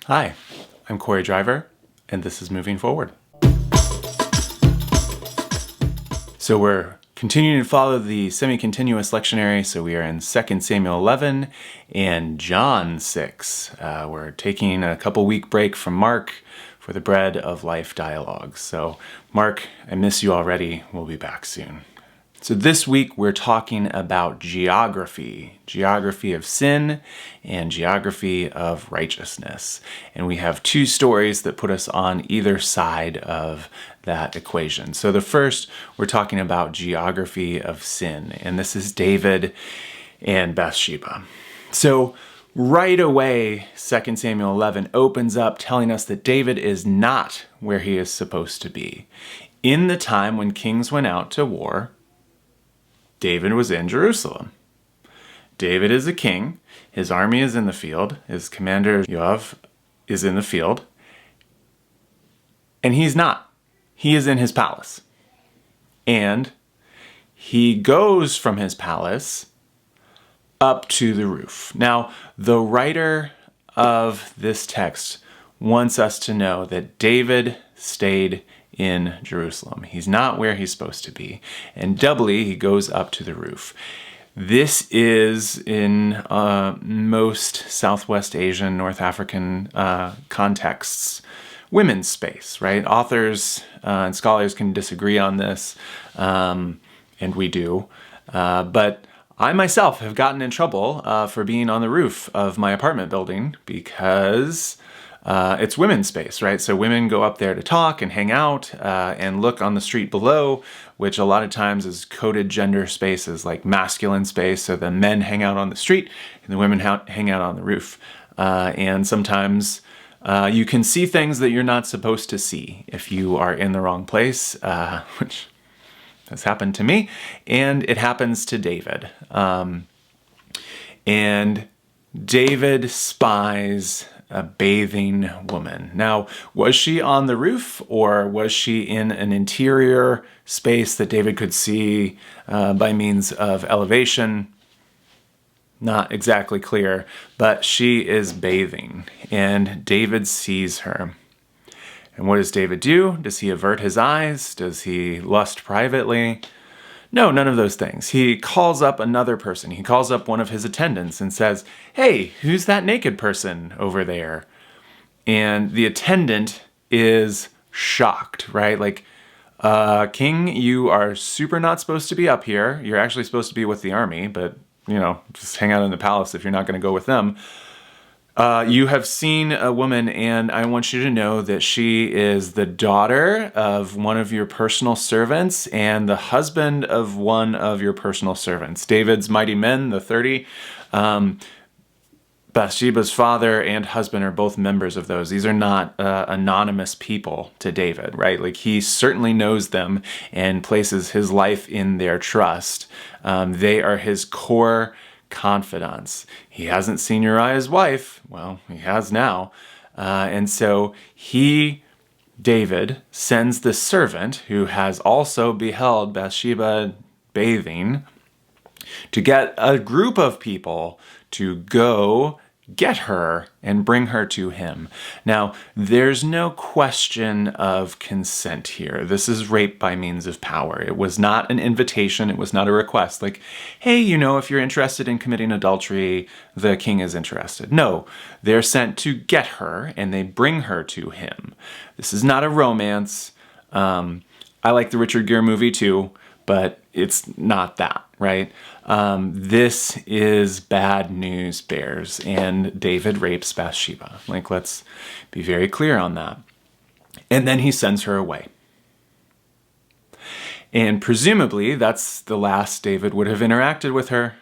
Hi, I'm Cory Driver, and this is Moving Forward. So we're continuing to follow the semi-continuous lectionary, so we are in 2 Samuel 11 and John 6. We're taking a couple-week break from Mark for the Bread of Life dialogues. So Mark, I miss you already. We'll be back soon. So this week we're talking about geography of sin and geography of righteousness. And we have two stories that put us on either side of that equation. So the first, we're talking about geography of sin, and this is David and Bathsheba. So right away, 2 Samuel 11 opens up telling us that David is not where he is supposed to be. In the time when kings went out to war, David was in Jerusalem. David is a king. His army is in the field. His commander, Yoav, is in the field. And he's not. He is in his palace. And he goes from his palace up to the roof. Now, the writer of this text wants us to know that David stayed in Jerusalem. He's not where he's supposed to be. And doubly, he goes up to the roof. This is, in most Southwest Asian, North African contexts, women's space, right? Authors and scholars can disagree on this, and we do. But I myself have gotten in trouble for being on the roof of my apartment building because it's women's space, right? So women go up there to talk and hang out and look on the street below, which a lot of times is coded gender spaces like masculine space. So the men hang out on the street and the women hang out on the roof. And sometimes you can see things that you're not supposed to see if you are in the wrong place, which has happened to me, and it happens to David. And David spies a bathing woman. Now, was she on the roof or was she in an interior space that David could see by means of elevation? Not exactly clear, but she is bathing and David sees her. And what does David do? Does he avert his eyes? Does he lust privately? No, none of those things. He calls up another person. He calls up one of his attendants and says, "Hey, who's that naked person over there?" And the attendant is shocked, right? Like, King, you are super not supposed to be up here. You're actually supposed to be with the army, but, just hang out in the palace if you're not going to go with them. You have seen a woman, and I want you to know that she is the daughter of one of your personal servants and the husband of one of your personal servants. David's mighty men, the 30. Bathsheba's father and husband are both members of those. These are not anonymous people to David, right? Like, he certainly knows them and places his life in their trust. They are his core confidants. He hasn't seen Uriah's wife. Well, he has now. And so David, sends the servant who has also beheld Bathsheba bathing to get a group of people to go get her and bring her to him. Now, there's no question of consent here. This is rape by means of power. It was not an invitation. It was not a request. Like, hey, if you're interested in committing adultery, the king is interested. No, they're sent to get her and they bring her to him. This is not a romance. I like the Richard Gere movie too, but it's not that, right? This is bad news bears, and David rapes Bathsheba. Like, let's be very clear on that. And then he sends her away. And presumably, that's the last David would have interacted with her,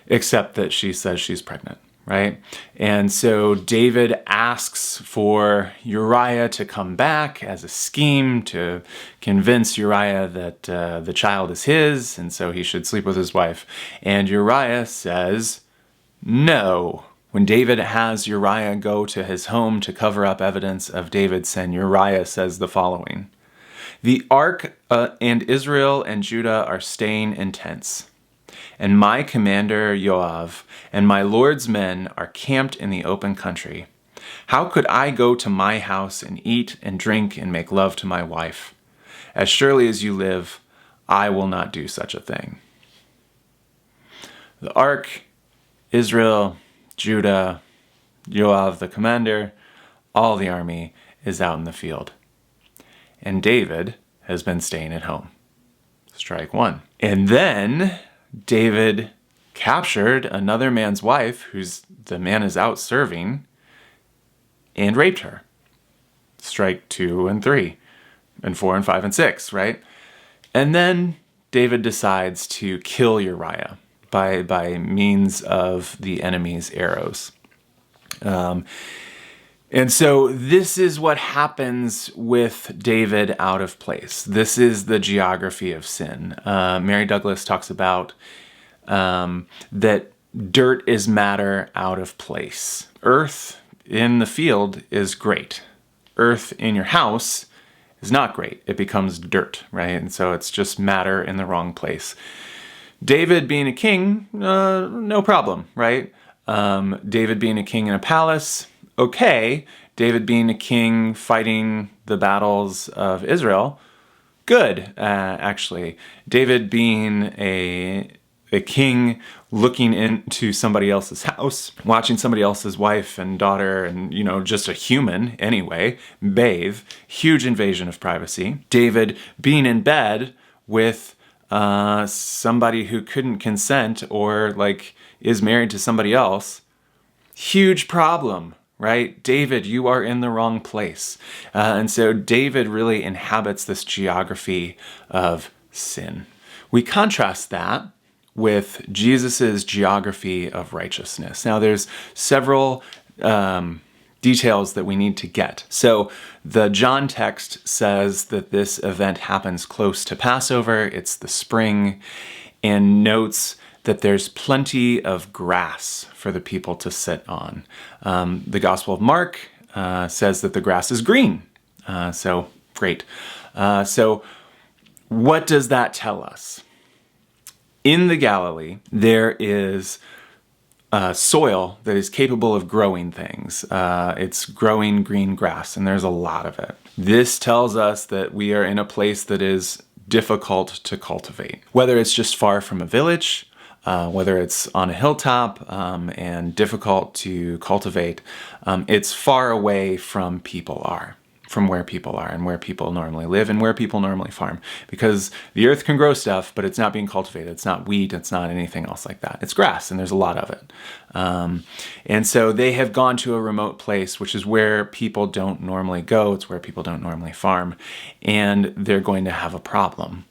except that she says she's pregnant. Right? And so David asks for Uriah to come back as a scheme to convince Uriah that the child is his, and so he should sleep with his wife. And Uriah says no. When David has Uriah go to his home to cover up evidence of David's sin, Uriah says the following: "The ark and Israel and Judah are staying in tents. And my commander Yoav and my Lord's men are camped in the open country. How could I go to my house and eat and drink and make love to my wife? As surely as you live, I will not do such a thing. The ark, Israel, Judah, Joab the commander, all the army is out in the field. And David has been staying at home. Strike one. And then David captured another man's wife, the man is out serving, and raped her. Strike 2 and 3, and 4 and 5 and 6, right? And then David decides to kill Uriah by means of the enemy's arrows. And so this is what happens with David out of place. This is the geography of sin. Mary Douglas talks about that dirt is matter out of place. Earth in the field is great. Earth in your house is not great. It becomes dirt, right? And so it's just matter in the wrong place. David being a king, no problem, right? David being a king in a palace, okay. David being a king fighting the battles of Israel, good, actually. David being a king looking into somebody else's house, watching somebody else's wife and daughter and, just a human anyway, bathe, huge invasion of privacy. David being in bed with somebody who couldn't consent or is married to somebody else, huge problem, right? David, you are in the wrong place. And so David really inhabits this geography of sin. We contrast that with Jesus's geography of righteousness. Now there's several details that we need to get. So the John text says that this event happens close to Passover. It's the spring, and notes that there's plenty of grass for the people to sit on. The Gospel of Mark says that the grass is green. So great. So what does that tell us? In the Galilee, there is soil that is capable of growing things. It's growing green grass, and there's a lot of it. This tells us that we are in a place that is difficult to cultivate. Whether it's just far from a village, whether it's on a hilltop and difficult to cultivate, it's far away from where people are and where people normally live and where people normally farm. Because the earth can grow stuff, but it's not being cultivated. It's not wheat. It's not anything else like that. It's grass, and there's a lot of it. And so they have gone to a remote place, which is where people don't normally go. It's where people don't normally farm. And they're going to have a problem.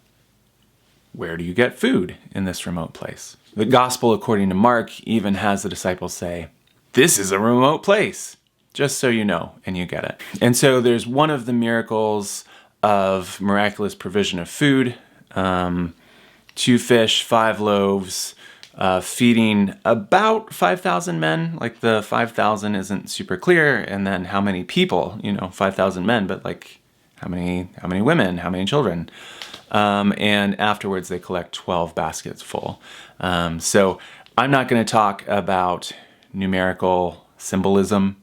Where do you get food in this remote place? The gospel, according to Mark, even has the disciples say, "This is a remote place." Just so you know, and you get it. And so there's one of the miracles of miraculous provision of food, 2 fish, 5 loaves, feeding about 5,000 men. The 5,000 isn't super clear, and then how many people, 5,000 men, but how many women, how many children? And afterwards they collect 12 baskets full. So I'm not going to talk about numerical symbolism.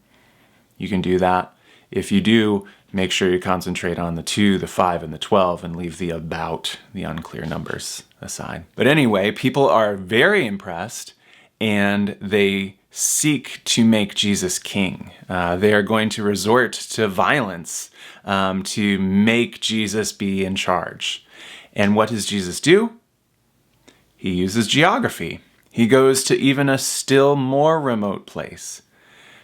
You can do that. If you do, make sure you concentrate on the 2, the 5, and the 12 and leave the unclear numbers aside. But anyway, people are very impressed and they seek to make Jesus king. They are going to resort to violence to make Jesus be in charge. And what does Jesus do? He uses geography. He goes to even a still more remote place.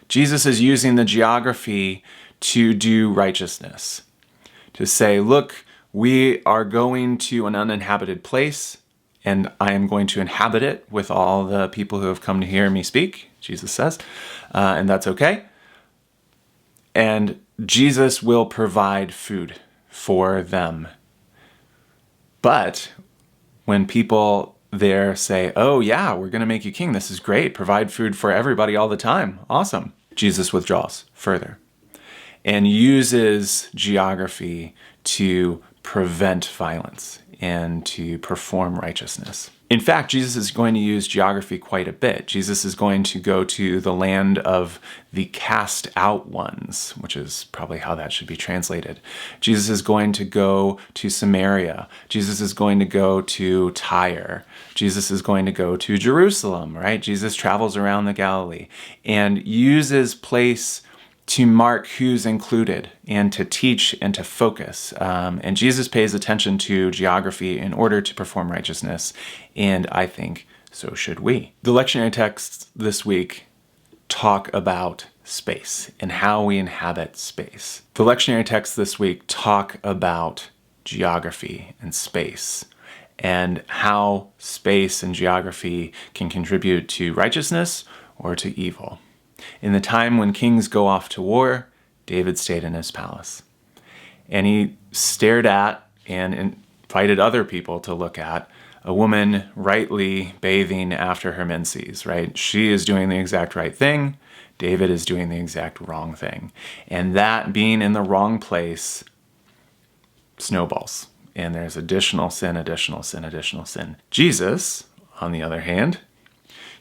Jesus is using the geography to do righteousness. To say, look, we are going to an uninhabited place, and I am going to inhabit it with all the people who have come to hear me speak, Jesus says, and that's okay. And Jesus will provide food for them. But when people there say, "Oh yeah, we're going to make you king. This is great. Provide food for everybody all the time. Awesome." Jesus withdraws further and uses geography to prevent violence and to perform righteousness. In fact, Jesus is going to use geography quite a bit. Jesus is going to go to the land of the cast out ones, which is probably how that should be translated. Jesus is going to go to Samaria. Jesus is going to go to Tyre. Jesus is going to go to Jerusalem, right? Jesus travels around the Galilee and uses place to mark who's included and to teach and to focus. And Jesus pays attention to geography in order to perform righteousness, and I think so should we. The lectionary texts this week talk about space and how we inhabit space. The lectionary texts this week talk about geography and space and how space and geography can contribute to righteousness or to evil. In the time when kings go off to war, David stayed in his palace. And he stared at and invited other people to look at a woman rightly bathing after her menses, right? She is doing the exact right thing. David is doing the exact wrong thing. And that being in the wrong place snowballs. And there's additional sin, additional sin, additional sin. Jesus, on the other hand,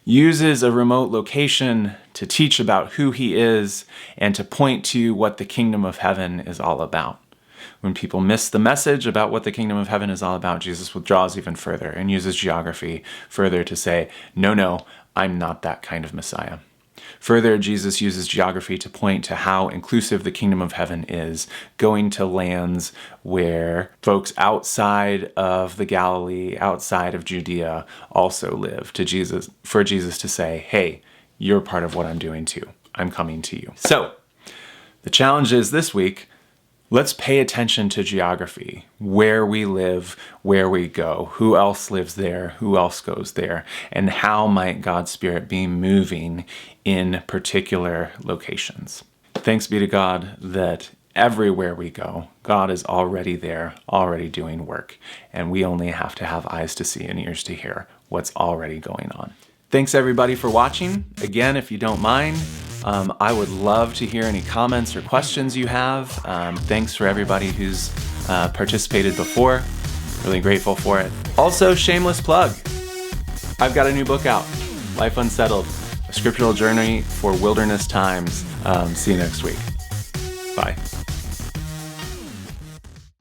uses a remote location to teach about who he is and to point to what the kingdom of heaven is all about. When people miss the message about what the kingdom of heaven is all about, Jesus withdraws even further and uses geography further to say, no, I'm not that kind of Messiah. Further, Jesus uses geography to point to how inclusive the kingdom of heaven is, going to lands where folks outside of the Galilee, outside of Judea, also live, for Jesus to say, hey, you're part of what I'm doing too. I'm coming to you. So, the challenge is this week, let's pay attention to geography, where we live, where we go, who else lives there, who else goes there, and how might God's Spirit be moving in particular locations. Thanks be to God that everywhere we go, God is already there, already doing work, and we only have to have eyes to see and ears to hear what's already going on. Thanks everybody for watching. Again, if you don't mind, I would love to hear any comments or questions you have. Thanks for everybody who's participated before. Really grateful for it. Also, shameless plug. I've got a new book out, Life Unsettled, a scriptural journey for wilderness times. See you next week. Bye.